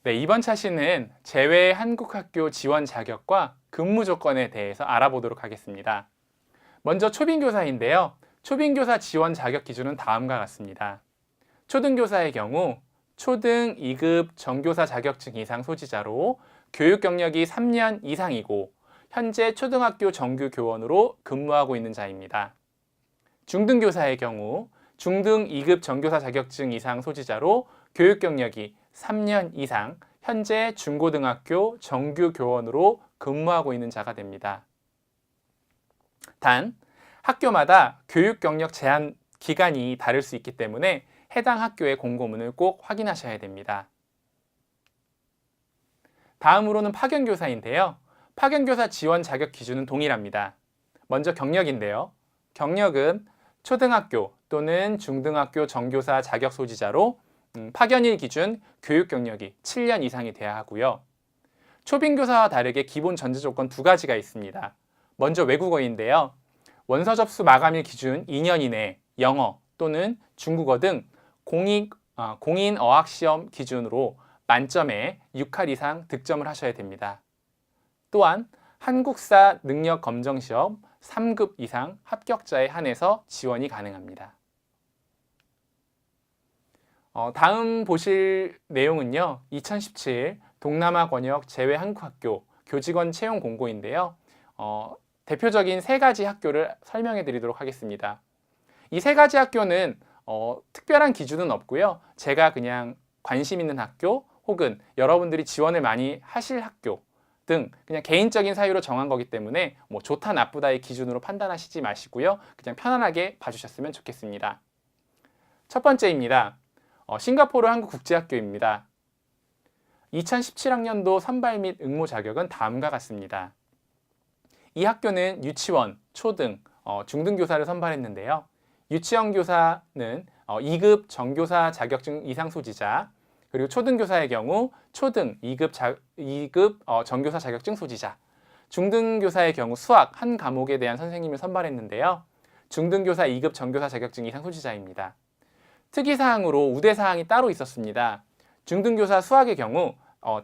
네, 이번 차시는 제외 한국학교 지원 자격과 근무 조건에 대해서 알아보도록 하겠습니다. 먼저 초빙교사인데요. 초빙교사 지원 자격 기준은 다음과 같습니다. 초등교사의 경우 초등 2급 정교사 자격증 이상 소지자로 교육 경력이 3년 이상이고 현재 초등학교 정규 교원으로 근무하고 있는 자입니다. 중등교사의 경우 중등 2급 정교사 자격증 이상 소지자로 교육 경력이 3년 이상 현재 중고등학교 정규 교원으로 근무하고 있는 자가 됩니다. 단, 학교마다 교육 경력 제한 기간이 다를 수 있기 때문에 해당 학교의 공고문을 꼭 확인하셔야 됩니다. 다음으로는 파견교사인데요. 파견교사 지원 자격 기준은 동일합니다. 먼저 경력인데요. 경력은 초등학교 또는 중등학교 정교사 자격 소지자로 파견일 기준 교육 경력이 7년 이상이 돼야 하고요. 초빙교사와 다르게 기본 전제 조건 두 가지가 있습니다. 먼저 외국어인데요. 원서 접수 마감일 기준 2년 이내 영어 또는 중국어 등 공인 어학 시험 기준으로 만점에 6할 이상 득점을 하셔야 됩니다. 또한 한국사 능력 검정 시험 3급 이상 합격자에 한해서 지원이 가능합니다. 다음 보실 내용은요. 2017 동남아 권역 제외 한국학교 교직원 채용 공고인데요. 대표적인 세 가지 학교를 설명해 드리도록 하겠습니다. 이 세 가지 학교는 특별한 기준은 없고요. 제가 그냥 관심 있는 학교 혹은 여러분들이 지원을 많이 하실 학교 등 그냥 개인적인 사유로 정한 거기 때문에 뭐 좋다 나쁘다의 기준으로 판단하시지 마시고요. 그냥 편안하게 봐주셨으면 좋겠습니다. 첫 번째입니다. 싱가포르 한국국제학교입니다. 2017학년도 선발 및 응모 자격은 다음과 같습니다. 이 학교는 유치원, 초등, 중등교사를 선발했는데요. 유치원 교사는 2급 정교사 자격증 이상 소지자, 그리고 초등교사의 경우 초등 2급 정교사 자격증 소지자, 중등교사의 경우 수학 한 과목에 대한 선생님을 선발했는데요. 중등교사 2급 정교사 자격증 이상 소지자입니다. 특이사항으로 우대사항이 따로 있었습니다. 중등교사 수학의 경우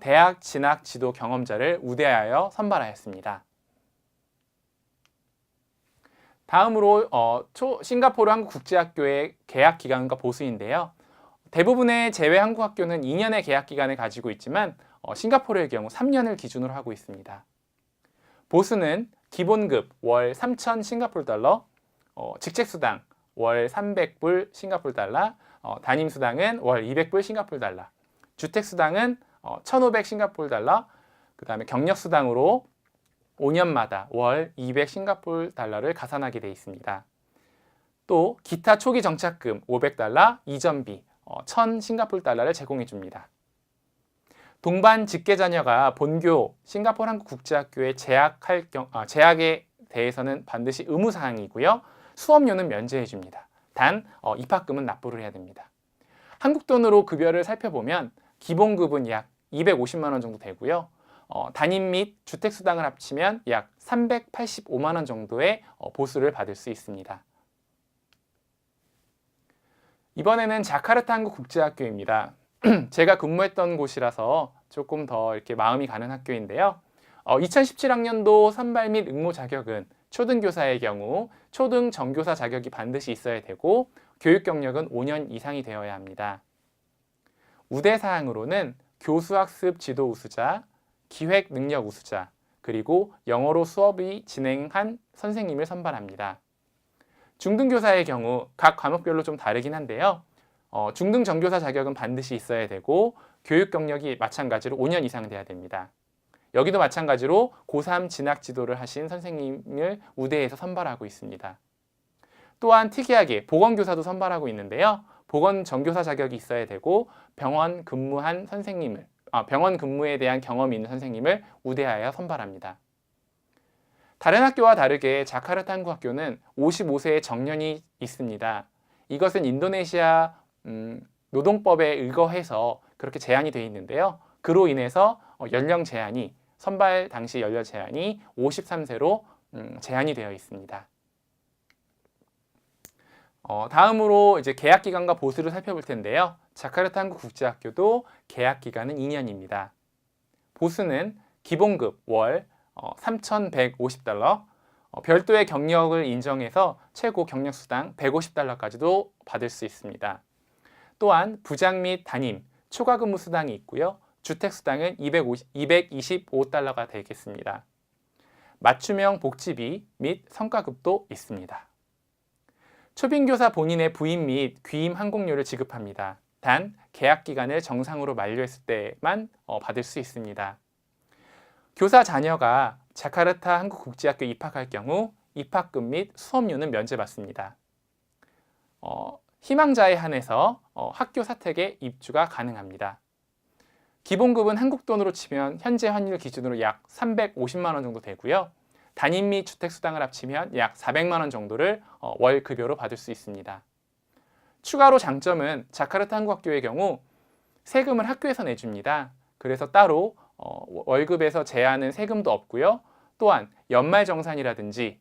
대학 진학 지도 경험자를 우대하여 선발하였습니다. 다음으로 싱가포르 한국국제학교의 계약 기간과 보수인데요. 대부분의 제외 한국학교는 2년의 계약 기간을 가지고 있지만 싱가포르의 경우 3년을 기준으로 하고 있습니다. 보수는 기본급 월 3,000 싱가포르 달러, 직책수당 월 300불 싱가포르 달러, 담임수당은 월 200불 싱가포르 달러, 주택수당은 1,500 싱가포르 달러, 그 다음에 경력수당으로 5년마다 월 200 싱가포르 달러를 가산하게 되어 있습니다. 또 기타 초기 정착금 500달러, 이전비 1,000 싱가포르 달러를 제공해 줍니다. 동반 직계 자녀가 본교 싱가포르 한국국제학교에 재학에 대해서는 반드시 의무사항이고요. 수업료는 면제해 줍니다. 단 입학금은 납부를 해야 됩니다. 한국 돈으로 급여를 살펴보면 기본급은 약 250만 원 정도 되고요. 담임 및 주택수당을 합치면 약 385만 원 정도의 보수를 받을 수 있습니다. 이번에는 자카르타 한국국제학교입니다. 제가 근무했던 곳이라서 조금 더 이렇게 마음이 가는 학교인데요. 2017학년도 선발 및 응모 자격은 초등교사의 경우 초등 정교사 자격이 반드시 있어야 되고 교육 경력은 5년 이상이 되어야 합니다. 우대사항으로는 교수학습 지도 우수자, 기획 능력 우수자, 그리고 영어로 수업이 진행한 선생님을 선발합니다. 중등교사의 경우 각 과목별로 좀 다르긴 한데요. 중등 정교사 자격은 반드시 있어야 되고 교육 경력이 마찬가지로 5년 이상 돼야 됩니다. 여기도 마찬가지로 고3 진학 지도를 하신 선생님을 우대해서 선발하고 있습니다. 또한 특이하게 보건교사도 선발하고 있는데요. 보건 정교사 자격이 있어야 되고 병원 근무에 대한 경험이 있는 선생님을 우대하여 선발합니다. 다른 학교와 다르게 자카르타 한국학교는 55세의 정년이 있습니다. 이것은 인도네시아 노동법에 의거해서 그렇게 제한이 되어 있는데요. 그로 인해서 선발 당시 연령 제한이 53세로 제한이 되어 있습니다. 다음으로 이제 계약 기간과 보수를 살펴볼 텐데요. 자카르타 한국국제학교도 계약 기간은 2년입니다. 보수는 기본급 월 3,150달러, 별도의 경력을 인정해서 최고 경력수당 150달러까지도 받을 수 있습니다. 또한 부장 및 담임, 초과 근무 수당이 있고요. 주택 수당은 225달러가 되겠습니다. 맞춤형 복지비 및 성과급도 있습니다. 초빙교사 본인의 부임 및 귀임 항공료를 지급합니다. 단 계약 기간을 정상으로 만료했을 때만 받을 수 있습니다. 교사 자녀가 자카르타 한국국제학교 입학할 경우 입학금 및 수업료는 면제받습니다. 희망자에 한해서 학교 사택에 입주가 가능합니다. 기본급은 한국 돈으로 치면 현재 환율 기준으로 약 350만 원 정도 되고요. 담임 및 주택 수당을 합치면 약 400만 원 정도를 월 급여로 받을 수 있습니다. 추가로 장점은 자카르타 한국학교의 경우 세금을 학교에서 내줍니다. 그래서 따로 월급에서 제한은 세금도 없고요. 또한 연말정산이라든지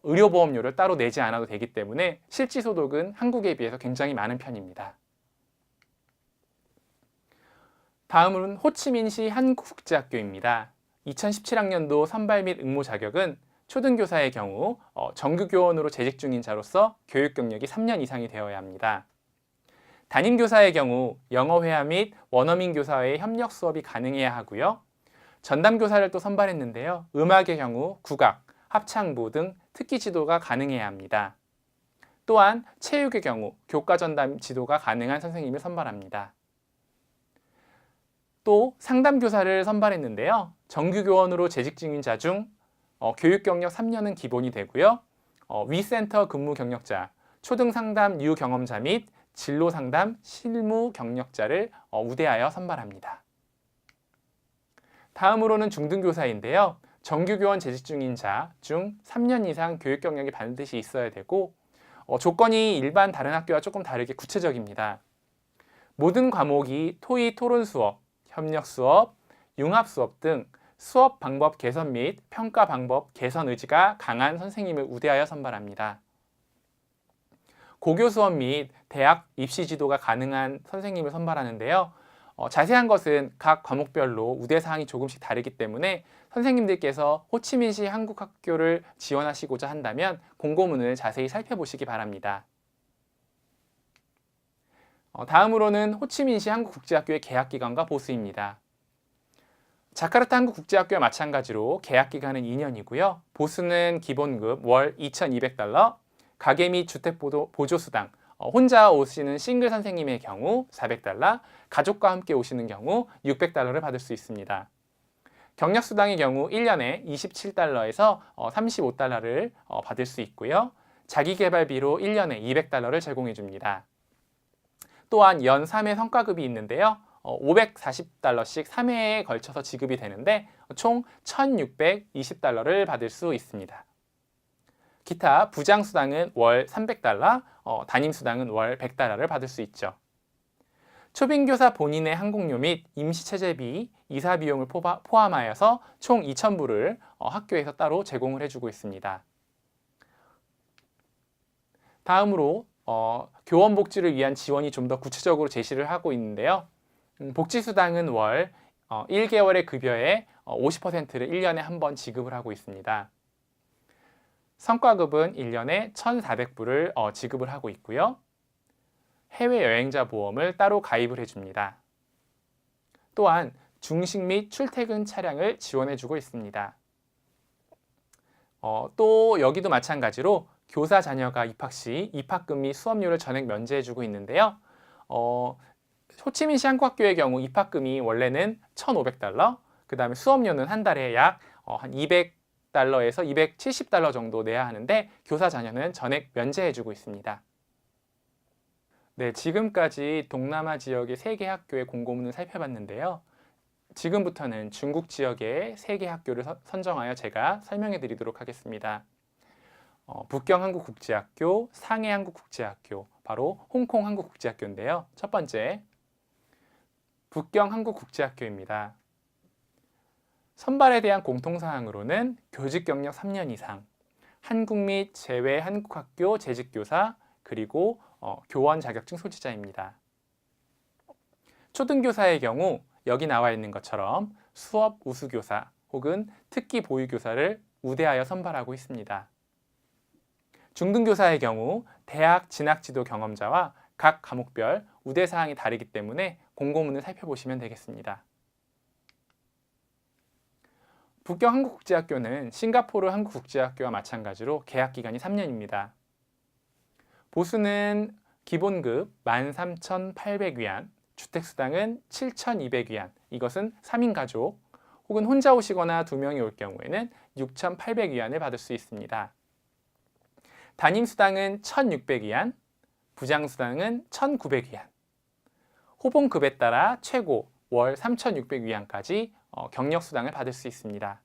의료보험료를 따로 내지 않아도 되기 때문에 실질소득은 한국에 비해서 굉장히 많은 편입니다. 다음은 호치민시 한국국제학교입니다. 2017학년도 선발 및 응모 자격은 초등교사의 경우 정규교원으로 재직 중인 자로서 교육 경력이 3년 이상이 되어야 합니다. 담임교사의 경우 영어회화 및 원어민 교사와의 협력 수업이 가능해야 하고요. 전담교사를 또 선발했는데요. 음악의 경우 국악, 합창부 등 특기 지도가 가능해야 합니다. 또한 체육의 경우 교과 전담 지도가 가능한 선생님을 선발합니다. 또 상담교사를 선발했는데요. 정규교원으로 재직 중인 자 중 교육 경력 3년은 기본이 되고요. 위센터 근무 경력자, 초등 상담 유 경험자 및 진로 상담 실무 경력자를 우대하여 선발합니다. 다음으로는 중등교사인데요. 정규교원 재직 중인 자 중 3년 이상 교육 경력이 반드시 있어야 되고 조건이 일반 다른 학교와 조금 다르게 구체적입니다. 모든 과목이 토의 토론 수업, 협력 수업, 융합 수업 등 수업 방법 개선 및 평가 방법 개선 의지가 강한 선생님을 우대하여 선발합니다. 고교 수업 및 대학 입시 지도가 가능한 선생님을 선발하는데요. 자세한 것은 각 과목별로 우대사항이 조금씩 다르기 때문에 선생님들께서 호치민시 한국학교를 지원하시고자 한다면 공고문을 자세히 살펴보시기 바랍니다. 다음으로는 호치민시 한국국제학교의 계약기간과 보수입니다. 자카르타 한국국제학교와 마찬가지로 계약기간은 2년이고요. 보수는 기본급 월 2,200달러, 가계 및 주택 보조수당, 혼자 오시는 싱글 선생님의 경우 400달러, 가족과 함께 오시는 경우 600달러를 받을 수 있습니다. 경력수당의 경우 1년에 27달러에서 35달러를 받을 수 있고요. 자기개발비로 1년에 200달러를 제공해 줍니다. 또한 연 3회 성과급이 있는데요. 540달러씩 3회에 걸쳐서 지급이 되는데 총 1,620달러를 받을 수 있습니다. 기타 부장수당은 월 300달러, 담임수당은 월 100달러를 받을 수 있죠. 초빙교사 본인의 항공료 및 임시체제비, 이사비용을 포함하여서 총 2,000불을 학교에서 따로 제공을 해주고 있습니다. 다음으로 교원복지를 위한 지원이 좀 더 구체적으로 제시를 하고 있는데요. 복지수당은 월 1개월의 급여의 50%를 1년에 한 번 지급을 하고 있습니다. 성과급은 1년에 1,400불을 지급을 하고 있고요. 해외여행자 보험을 따로 가입을 해줍니다. 또한 중식 및 출퇴근 차량을 지원해주고 있습니다. 또 여기도 마찬가지로 교사 자녀가 입학 시 입학금 및 수업료를 전액 면제해주고 있는데요. 호치민시 한국학교의 경우 입학금이 원래는 1,500달러, 그 다음에 수업료는 한 달에 약 한 200달러에서 270달러 정도 내야 하는데 교사 자녀는 전액 면제해주고 있습니다. 네, 지금까지 동남아 지역의 3개 학교의 공고문을 살펴봤는데요. 지금부터는 중국 지역의 3개 학교를 선정하여 제가 설명해 드리도록 하겠습니다. 북경 한국국제학교, 상해 한국국제학교, 바로 홍콩 한국국제학교인데요. 첫 번째, 북경 한국국제학교입니다. 선발에 대한 공통사항으로는 교직 경력 3년 이상, 한국 및 제외 한국학교 재직교사, 그리고 교원 자격증 소지자입니다. 초등교사의 경우 여기 나와 있는 것처럼 수업 우수교사 혹은 특기 보유교사를 우대하여 선발하고 있습니다. 중등교사의 경우 대학 진학지도 경험자와 각 과목별 우대사항이 다르기 때문에 공고문을 살펴보시면 되겠습니다. 북경 한국국제학교는 싱가포르 한국국제학교와 마찬가지로 개학기간이 3년입니다. 보수는 기본급 13,800위안, 주택수당은 7,200위안, 이것은 3인 가족 혹은 혼자 오시거나 2명이 올 경우에는 6,800위안을 받을 수 있습니다. 담임수당은 1,600위안, 부장수당은 1,900위안, 호봉급에 따라 최고 월 3,600위안까지 경력수당을 받을 수 있습니다.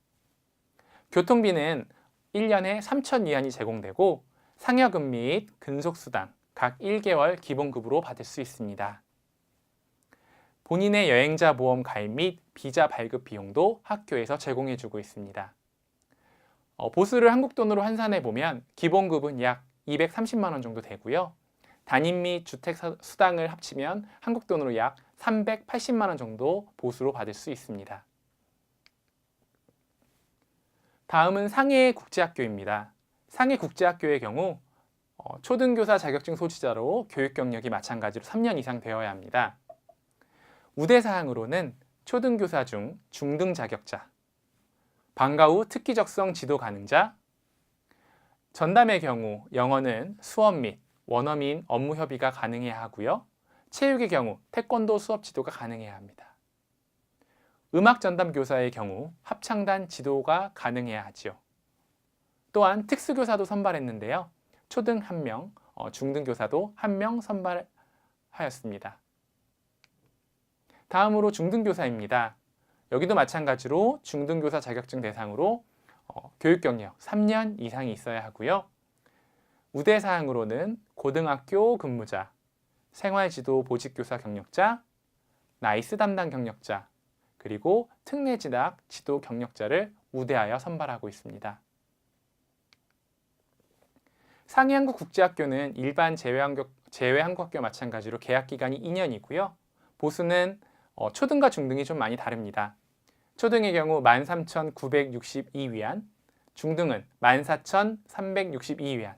교통비는 1년에 3,000위안이 제공되고 상여금 및 근속수당 각 1개월 기본급으로 받을 수 있습니다. 본인의 여행자 보험 가입 및 비자 발급 비용도 학교에서 제공해주고 있습니다. 보수를 한국 돈으로 환산해 보면 기본급은 약 230만 원 정도 되고요. 담임 및 주택 수당을 합치면 한국 돈으로 약 380만 원 정도 보수로 받을 수 있습니다. 다음은 상해 국제학교입니다. 상해 국제학교의 경우 초등교사 자격증 소지자로 교육 경력이 마찬가지로 3년 이상 되어야 합니다. 우대사항으로는 초등교사 중 중등 자격자, 방과 후 특기적성 지도 가능자, 전담의 경우 영어는 수업 및 원어민 업무 협의가 가능해야 하고요. 체육의 경우 태권도 수업 지도가 가능해야 합니다. 음악 전담 교사의 경우 합창단 지도가 가능해야 하지요. 또한 특수교사도 선발했는데요. 초등 1명, 중등교사도 1명 선발하였습니다. 다음으로 중등교사입니다. 여기도 마찬가지로 중등교사 자격증 대상으로 교육 경력 3년 이상이 있어야 하고요. 우대사항으로는 고등학교 근무자, 생활지도 보직교사 경력자, 나이스 담당 경력자, 그리고 특례진학 지도 경력자를 우대하여 선발하고 있습니다. 상해 한국국제학교는 일반 제외한국학교와 마찬가지로 개학기간이 2년이고요. 보수는 초등과 중등이 좀 많이 다릅니다. 초등의 경우 13,962위안, 중등은 14,362위안,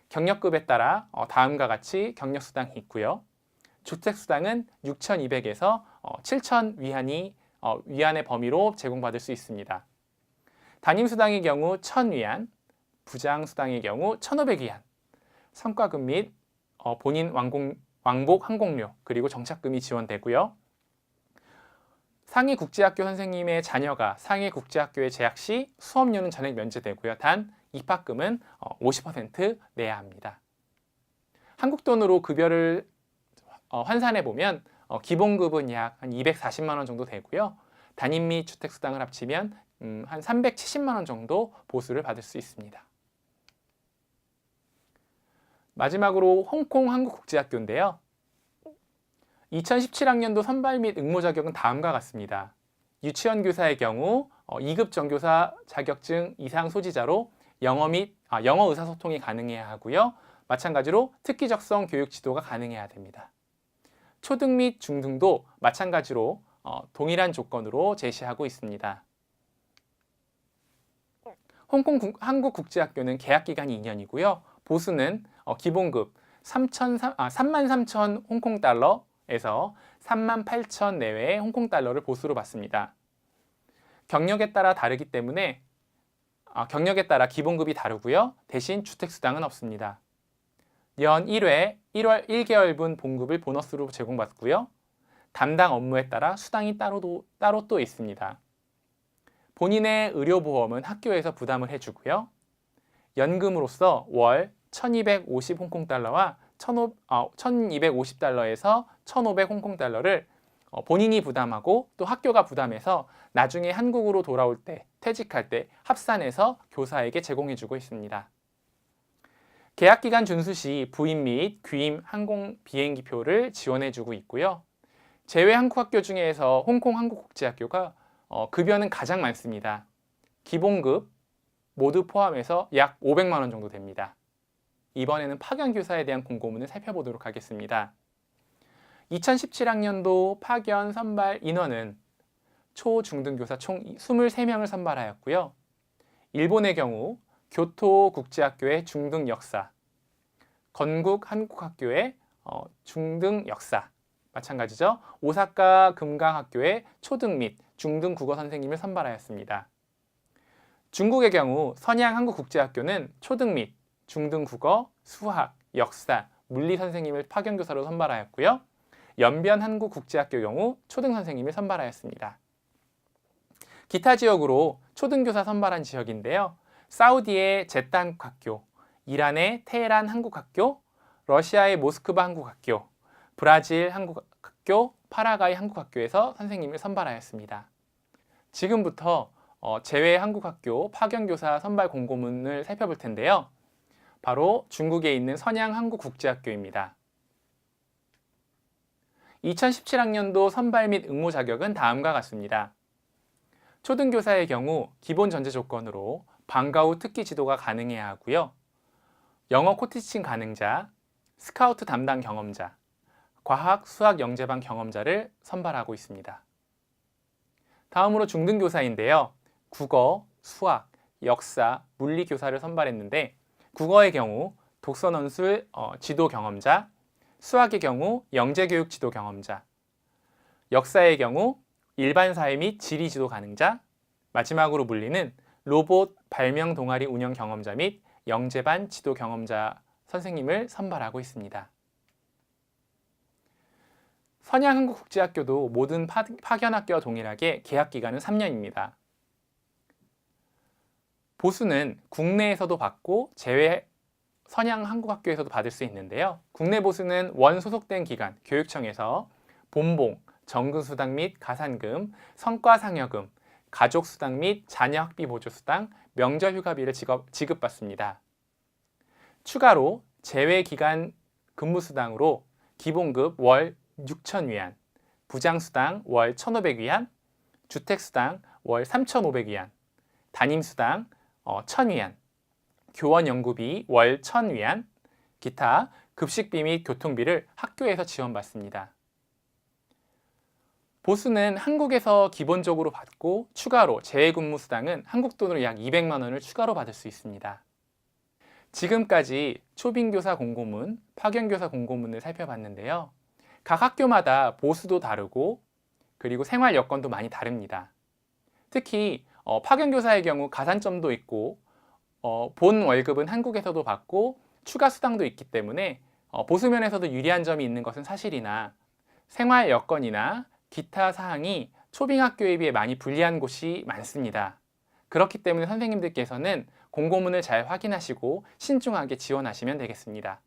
경력급에 따라 다음과 같이 경력수당이 있고요. 주택수당은 6,200에서 7,000위안의 범위로 제공받을 수 있습니다. 담임수당의 경우 1,000위안, 부장수당의 경우 1,500위안, 성과급 및 본인 왕복 항공료 그리고 정착금이 지원되고요. 상해국제학교 선생님의 자녀가 상해국제학교에 재학 시 수업료는 전액 면제되고요. 단 입학금은 50% 내야 합니다. 한국 돈으로 급여를 환산해 보면 기본급은 약 한 240만 원 정도 되고요. 담임 및 주택수당을 합치면 한 370만 원 정도 보수를 받을 수 있습니다. 마지막으로 홍콩 한국국제학교인데요. 2017학년도 선발 및 응모 자격은 다음과 같습니다. 유치원 교사의 경우 2급 전교사 자격증 이상 소지자로 영어 의사소통이 가능해야 하고요. 마찬가지로 특기적성 교육 지도가 가능해야 됩니다. 초등 및 중등도 마찬가지로 동일한 조건으로 제시하고 있습니다. 홍콩 한국국제학교는 개학기간이 2년이고요. 보수는 기본급 33,000 홍콩달러에서 38,000 내외의 홍콩달러를 보수로 받습니다. 경력에 따라 다르기 때문에 경력에 따라 기본급이 다르고요. 대신 주택수당은 없습니다. 연 1회 1월 1개월분 봉급을 보너스로 제공받고요. 담당 업무에 따라 수당이 따로 또 있습니다. 본인의 의료보험은 학교에서 부담을 해주고요. 연금으로서 월 1,250 홍콩달러와 1,250달러에서 1,500 홍콩달러를 본인이 부담하고 또 학교가 부담해서 나중에 한국으로 돌아올 때, 퇴직할 때 합산해서 교사에게 제공해주고 있습니다. 개학기간 준수 시 부임 및 귀임 항공 비행기표를 지원해주고 있고요. 제외 한국학교 중에서 홍콩 한국국제학교가 급여는 가장 많습니다. 기본급 모두 포함해서 약 500만 원 정도 됩니다. 이번에는 파견교사에 대한 공고문을 살펴보도록 하겠습니다. 2017학년도 파견 선발 인원은 초, 중등교사 총 23명을 선발하였고요. 일본의 경우 교토 국제학교의 중등 역사, 건국 한국학교의 중등 역사, 마찬가지죠. 오사카 금강학교의 초등 및 중등 국어 선생님을 선발하였습니다. 중국의 경우 선양 한국국제학교는 초등 및 중등 국어, 수학, 역사, 물리 선생님을 파견교사로 선발하였고요. 연변 한국국제학교 경우 초등 선생님을 선발하였습니다. 기타 지역으로 초등교사 선발한 지역인데요. 사우디의 제타 한국학교, 이란의 테헤란 한국학교, 러시아의 모스크바 한국학교, 브라질 한국학교, 파라과이 한국학교에서 선생님을 선발하였습니다. 지금부터 제외 한국학교 파견교사 선발 공고문을 살펴볼 텐데요. 바로 중국에 있는 선양 한국국제학교입니다. 2017학년도 선발 및 응모 자격은 다음과 같습니다. 초등교사의 경우 기본 전제 조건으로 방과 후 특기 지도가 가능해야 하고요. 영어 코티칭 가능자, 스카우트 담당 경험자, 과학, 수학 영재반 경험자를 선발하고 있습니다. 다음으로 중등교사인데요. 국어, 수학, 역사, 물리 교사를 선발했는데 국어의 경우 독서논술 지도 경험자, 수학의 경우 영재교육 지도 경험자, 역사의 경우 일반 사회 및 지리 지도 가능자, 마지막으로 물리는 로봇 발명 동아리 운영 경험자 및 영재반 지도 경험자 선생님을 선발하고 있습니다. 선양한국국제학교도 모든 파견학교와 동일하게 계약 기간은 3년입니다. 보수는 국내에서도 받고 제외 선양한국학교에서도 받을 수 있는데요. 국내 보수는 원 소속된 기관, 교육청에서 본봉, 정근수당 및 가산금, 성과상여금, 가족수당 및 자녀학비 보조수당, 명절휴가비를 지급받습니다. 추가로 제외기간 근무수당으로 기본급 월 6,000위안, 부장수당 월 1,500위안, 주택수당 월 3,500위안, 담임수당 1,000위안, 교원연구비 월 1,000위안, 기타 급식비 및 교통비를 학교에서 지원받습니다. 보수는 한국에서 기본적으로 받고 추가로 재외근무수당은 한국 돈으로 약 200만 원을 추가로 받을 수 있습니다. 지금까지 초빙교사 공고문, 파견교사 공고문을 살펴봤는데요. 각 학교마다 보수도 다르고 그리고 생활 여건도 많이 다릅니다. 특히 파견교사의 경우 가산점도 있고 본 월급은 한국에서도 받고 추가 수당도 있기 때문에 보수면에서도 유리한 점이 있는 것은 사실이나 생활 여건이나 기타 사항이 초빙학교에 비해 많이 불리한 곳이 많습니다. 그렇기 때문에 선생님들께서는 공고문을 잘 확인하시고 신중하게 지원하시면 되겠습니다.